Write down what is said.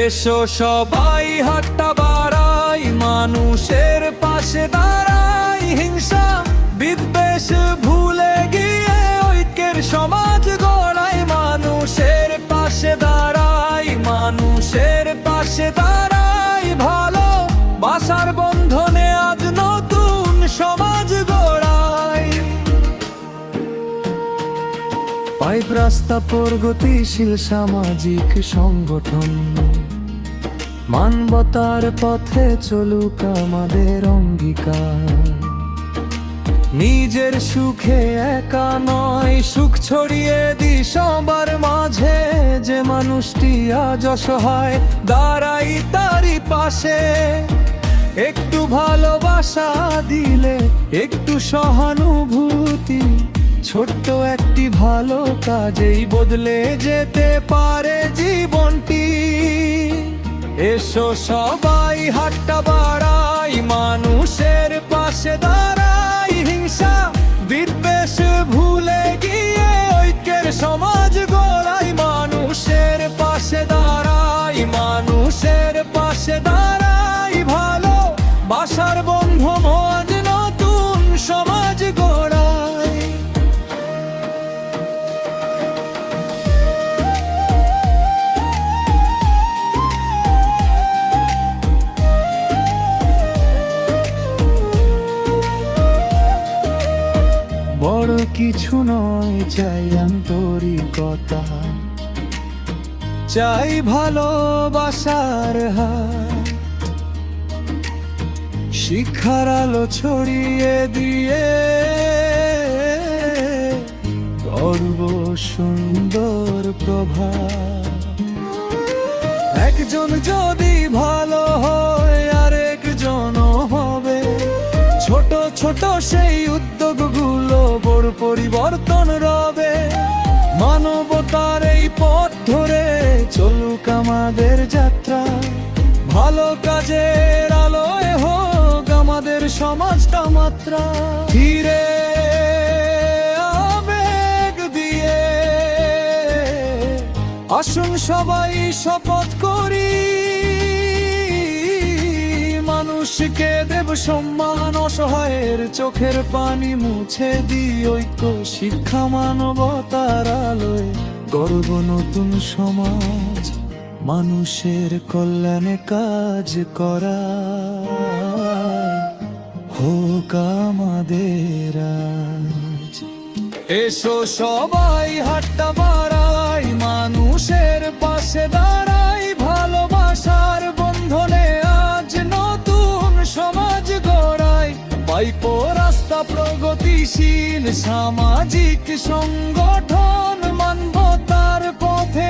এসো সবাই হাতটা বাড়াই, মানুষের পাশে দাঁড়াই, হিংসা বিদ্বেষ ভুলে গিয়ে ঐক্যের সমাজ গড়াই। মানুষের পাশে দাঁড়াই, মানুষের পাশে দাঁড়াই, ভালো বাসার বন্ধনে আজ নতুন সমাজ গড়াই। পাইপ রাস্তা প্রগতিশীল সামাজিক সংগঠন, মানবতার পথে চলুক আমাদের অঙ্গীকার। নিজের সুখে একা নয়, সুখ ছড়িয়ে দি সবার মাঝে। যে মানুষটি আজ অসহায়, দাঁড়াই তারই পাশে। একটু ভালোবাসা দিলে, একটু সহানুভূতি, ছোট্ট একটি ভালো কাজেই বদলে যেতে পারে জীবনটি। এসো সবাই হাতটা বাড়াই, মানুষের পাশে দাঁড়াই, হিংসা বিদ্বেষ ভুলে গিয়ে ঐক্যের সমাজ গড়াই। মানুষের পাশে দাঁড়াই, মানুষের পাশে দাঁড়াই, ভালো বাসার বন্ধু মন নতুন সমাজ গড়াই। বড় কিছু নয়, চাই আন্তরিকতা, চাই ভালোবাসার হাত। শিক্ষার আলো ছড়িয়ে দিয়ে গর্ব সুন্দর প্রভাত। একজন যদি ভালো হয়, আরেকজনও হবে। ছোট ছোট সেই উদ্যোগগুলো বড় পরিবর্তন রবে। মানবতার এই পথ ধরে চলুক আমাদের যাত্রা। ভালো কাজের আলোয় হোক আমাদের সমাজটা মাত্রা। ধীরে আবেগ দিয়ে আসুন সবাই শপথ করি, মানুষকে দেব সম্মান, অসহায়ের চোখের পানি মুছে দিই ঐক্য শিক্ষা মানবতার আলোয় গর্ব নতুন সমাজ। মানুষের কল্যাণে কাজ করা হোক আমাদের আজ। এসো সবাই হাতটা বাড়াই, মানুষের পাশে দাঁড়াই, ভালোবাসার বন্ধনে আজ নতুন সমাজ গড়াই। পাইপ রাস্তা প্রগতিশীল সামাজিক সংগঠন, মানবতার পথে